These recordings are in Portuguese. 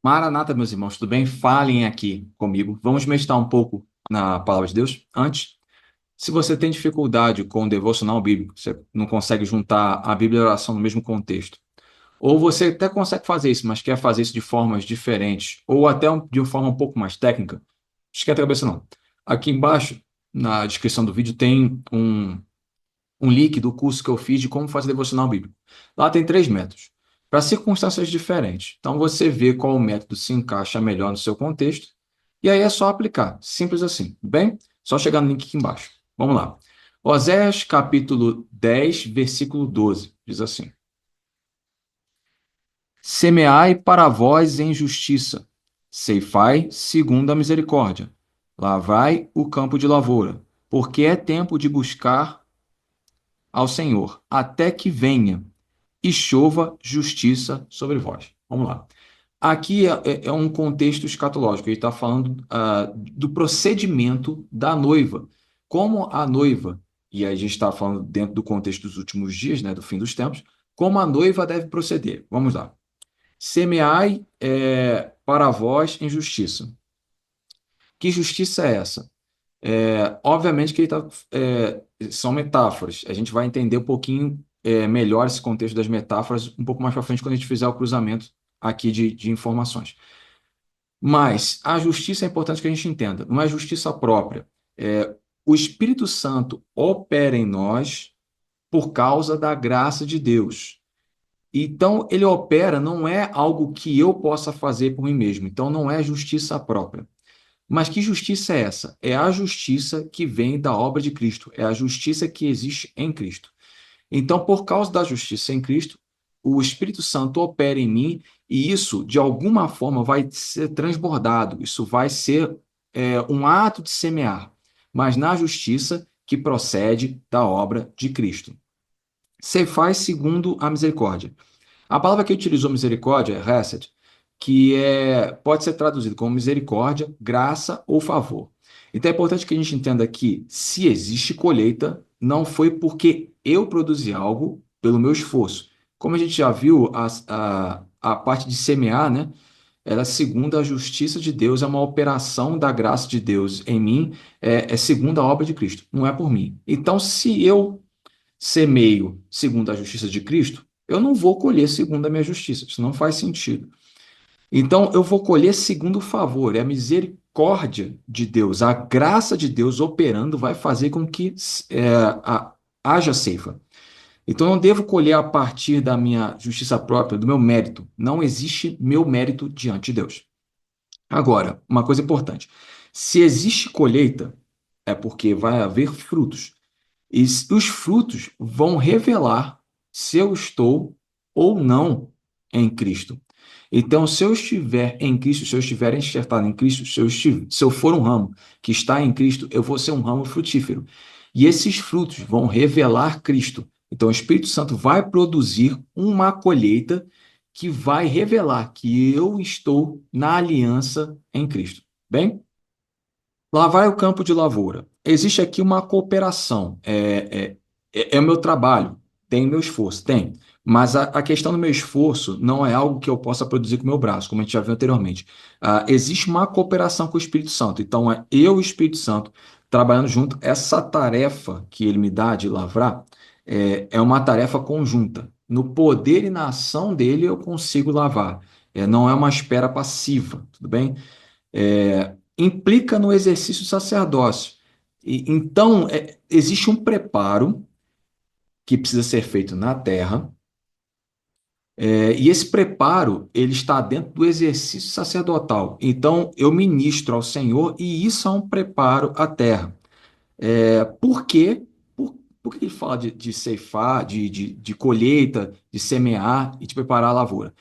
Maranata, meus irmãos, tudo bem? Falem aqui comigo. Vamos meditar um pouco na palavra de Deus. Antes, se você tem dificuldade com o devocional bíblico, você não consegue juntar a Bíblia e a oração no mesmo contexto, ou você até consegue fazer isso, mas quer fazer isso de formas diferentes, ou até de uma forma um pouco mais técnica, esquenta a cabeça não. Aqui embaixo, na descrição do vídeo, tem um link do curso que eu fiz de como fazer devocional bíblico. Lá tem 3 métodos, para circunstâncias diferentes. Então você vê qual método se encaixa melhor no seu contexto, e aí é só aplicar. Simples assim. Bem, só chegar no link aqui embaixo. Vamos lá. Oséias capítulo 10, versículo 12, diz assim: Semeai para vós em justiça, ceifai segundo a misericórdia, lavrai o campo de lavoura, porque é tempo de buscar ao Senhor, até que venha e chova justiça sobre vós. Vamos lá. Aqui é um contexto escatológico, ele está falando do procedimento da noiva. Como a noiva, e aí a gente está falando dentro do contexto dos últimos dias, né, do fim dos tempos, como a noiva deve proceder. Vamos lá. Semeai para vós em justiça. Que justiça é essa? Obviamente que são metáforas. A gente vai entender um pouquinho melhor esse contexto das metáforas um pouco mais para frente quando a gente fizer o cruzamento aqui de informações. Mas a justiça é importante que a gente entenda. Não é justiça própria. O Espírito Santo opera em nós por causa da graça de Deus. Então, ele opera, não é algo que eu possa fazer por mim mesmo. Então, não é justiça própria. Mas que justiça é essa? É a justiça que vem da obra de Cristo, é a justiça que existe em Cristo. Então, por causa da justiça em Cristo, o Espírito Santo opera em mim e isso, de alguma forma, vai ser transbordado, isso vai ser um ato de semear, mas na justiça que procede da obra de Cristo. Ceifai segundo a misericórdia. A palavra que utilizou misericórdia é hesed, que pode ser traduzido como misericórdia, graça ou favor. Então é importante que a gente entenda que se existe colheita, não foi porque eu produzi algo pelo meu esforço. Como a gente já viu, a parte de semear, né? Ela, segundo a justiça de Deus, é uma operação da graça de Deus em mim, é segundo a obra de Cristo, não é por mim. Então, se eu semeio segundo a justiça de Cristo, eu não vou colher segundo a minha justiça. Isso não faz sentido. Então, eu vou colher segundo o favor, é a misericórdia de Deus, a graça de Deus operando vai fazer com que haja ceifa. Então, eu não devo colher a partir da minha justiça própria, do meu mérito. Não existe meu mérito diante de Deus. Agora, uma coisa importante: se existe colheita, é porque vai haver frutos. E os frutos vão revelar se eu estou ou não em Cristo. Então, se eu estiver em Cristo, se eu estiver enxertado em Cristo, se eu for um ramo que está em Cristo, eu vou ser um ramo frutífero. E esses frutos vão revelar Cristo. Então, o Espírito Santo vai produzir uma colheita que vai revelar que eu estou na aliança em Cristo. Bem? Lá vai o campo de lavoura. Existe aqui uma cooperação. É o meu trabalho, tem o meu esforço, tem. Mas a questão do meu esforço não é algo que eu possa produzir com o meu braço, como a gente já viu anteriormente. Existe uma cooperação com o Espírito Santo. Então, é eu e o Espírito Santo trabalhando junto. Essa tarefa que ele me dá de lavrar é uma tarefa conjunta. No poder e na ação dele, eu consigo lavar. Não é uma espera passiva, tudo bem? Implica no exercício do sacerdócio. Então, existe um preparo que precisa ser feito na terra, e esse preparo ele está dentro do exercício sacerdotal. Então, eu ministro ao Senhor e isso é um preparo à terra. Por quê? Por que ele fala de ceifar, de colheita, de semear e de preparar a lavoura?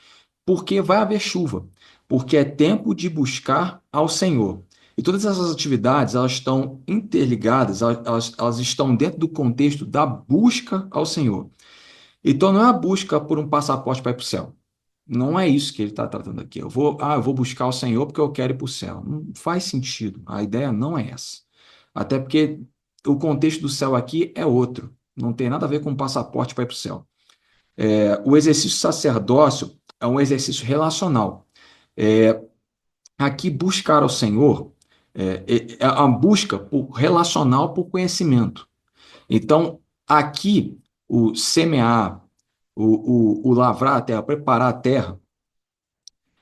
Porque vai haver chuva, porque é tempo de buscar ao Senhor. E todas essas atividades, elas estão interligadas, elas estão dentro do contexto da busca ao Senhor. Então, não é a busca por um passaporte para ir para o céu. Não é isso que ele está tratando aqui. Eu vou buscar o Senhor porque eu quero ir para o céu. Não faz sentido. A ideia não é essa. Até porque o contexto do céu aqui é outro. Não tem nada a ver com passaporte para ir para o céu. O exercício sacerdócio é um exercício relacional. É, aqui, buscar ao Senhor é a busca relacional por conhecimento. Então, aqui, o semear, o lavrar a terra, preparar a terra,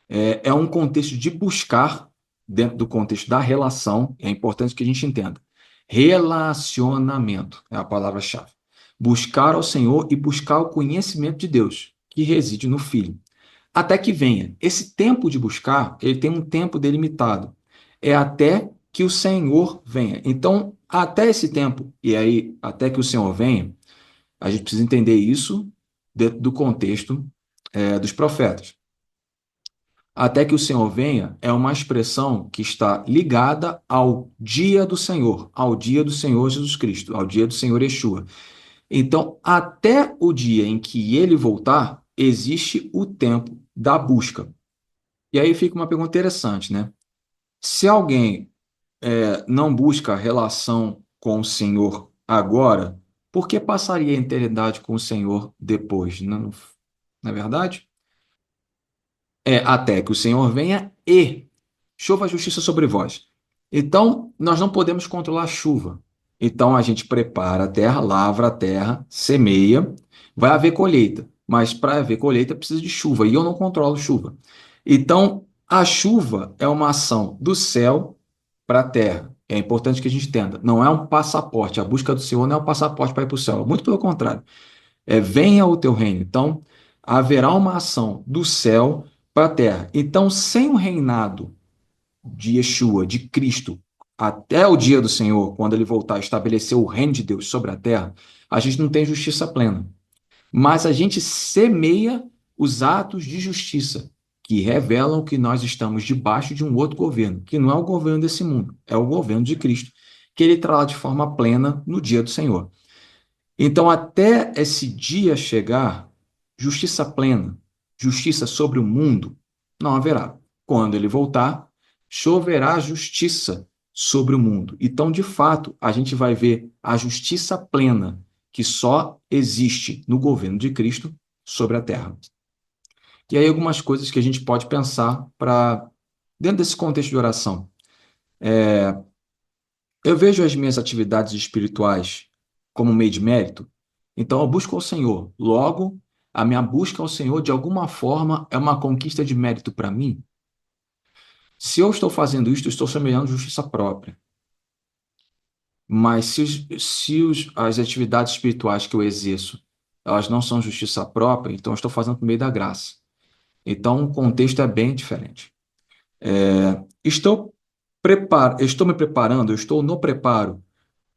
é um contexto de buscar, dentro do contexto da relação, é importante que a gente entenda. Relacionamento é a palavra-chave. Buscar ao Senhor e buscar o conhecimento de Deus, que reside no Filho. Até que venha. Esse tempo de buscar, ele tem um tempo delimitado. É até que o Senhor venha. Então, até esse tempo, e aí, até que o Senhor venha, a gente precisa entender isso dentro do contexto dos profetas. Até que o Senhor venha é uma expressão que está ligada ao dia do Senhor, ao dia do Senhor Jesus Cristo, ao dia do Senhor Yeshua. Então, até o dia em que ele voltar, existe o tempo da busca. E aí fica uma pergunta interessante, né? Se alguém não busca relação com o Senhor agora, por que passaria a eternidade com o Senhor depois? Não é verdade? Até que o Senhor venha e chova a justiça sobre vós. Então, nós não podemos controlar a chuva. Então, a gente prepara a terra, lavra a terra, semeia, vai haver colheita. Mas para haver colheita precisa de chuva, e eu não controlo chuva. Então, a chuva é uma ação do céu para a terra. É importante que a gente entenda. Não é um passaporte. A busca do Senhor não é um passaporte para ir para o céu. Muito pelo contrário. Venha o teu reino. Então, haverá uma ação do céu para a terra. Então, sem o reinado de Yeshua, de Cristo, até o dia do Senhor, quando ele voltar a estabelecer o reino de Deus sobre a terra, a gente não tem justiça plena. Mas a gente semeia os atos de justiça que revelam que nós estamos debaixo de um outro governo, que não é o governo desse mundo, é o governo de Cristo, que ele trará de forma plena no dia do Senhor. Então, até esse dia chegar, justiça plena, justiça sobre o mundo, não haverá. Quando ele voltar, choverá justiça sobre o mundo. Então, de fato, a gente vai ver a justiça plena que só existe no governo de Cristo sobre a terra. E aí, algumas coisas que a gente pode pensar para, dentro desse contexto de oração. Eu vejo as minhas atividades espirituais como meio de mérito, então eu busco ao Senhor. Logo, a minha busca ao Senhor, de alguma forma, é uma conquista de mérito para mim. Se eu estou fazendo isto, eu estou semelhando justiça própria. Mas as atividades espirituais que eu exerço, elas não são justiça própria, então eu estou fazendo por meio da graça. Então, o contexto é bem diferente. Estou me preparando, eu estou no preparo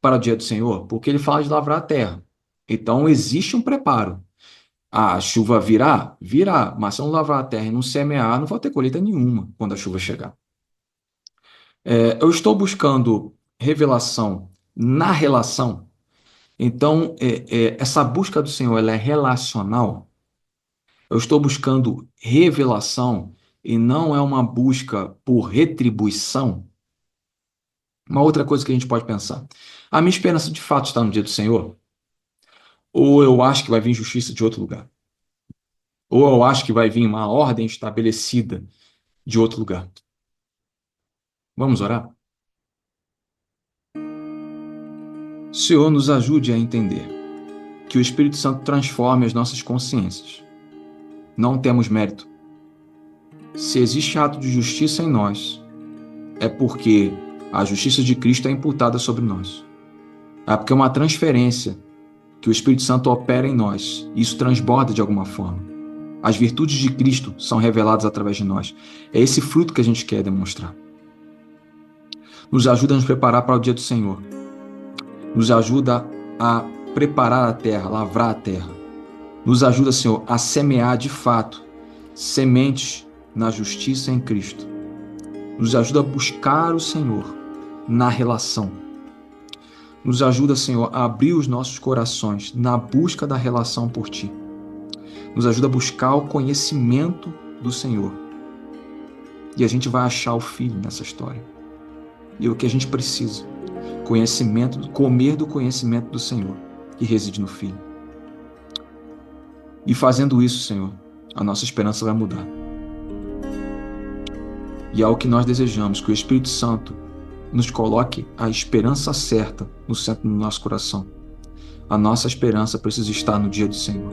para o dia do Senhor, porque ele fala de lavrar a terra. Então, existe um preparo. A chuva virá? Virá. Mas se eu não lavrar a terra e não semear, não vou ter colheita nenhuma quando a chuva chegar. Eu estou buscando revelação na relação. Então, essa busca do Senhor, ela é relacional. Eu estou buscando revelação e não é uma busca por retribuição. Uma outra coisa que a gente pode pensar. A minha esperança de fato está no dia do Senhor? Ou eu acho que vai vir justiça de outro lugar? Ou eu acho que vai vir uma ordem estabelecida de outro lugar? Vamos orar? Senhor, nos ajude a entender que o Espírito Santo transforme as nossas consciências. Não temos mérito. Se existe ato de justiça em nós, é porque a justiça de Cristo é imputada sobre nós. É porque é uma transferência que o Espírito Santo opera em nós. E isso transborda de alguma forma. As virtudes de Cristo são reveladas através de nós. É esse fruto que a gente quer demonstrar. Nos ajuda a nos preparar para o dia do Senhor. Nos ajuda a preparar a terra, lavrar a terra. Nos ajuda, Senhor, a semear de fato sementes na justiça em Cristo. Nos ajuda a buscar o Senhor na relação. Nos ajuda, Senhor, a abrir os nossos corações na busca da relação por Ti. Nos ajuda a buscar o conhecimento do Senhor. E a gente vai achar o Filho nessa história. E é o que a gente precisa. conhecimento, comer do conhecimento do Senhor, que reside no Filho. E fazendo isso, Senhor, a nossa esperança vai mudar. E é o que nós desejamos, que o Espírito Santo nos coloque a esperança certa no centro do nosso coração. A nossa esperança precisa estar no dia do Senhor.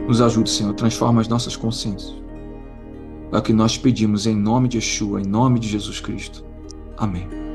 Nos ajude, Senhor, transforma as nossas consciências. É o que nós pedimos em nome de Yeshua, em nome de Jesus Cristo. Amém.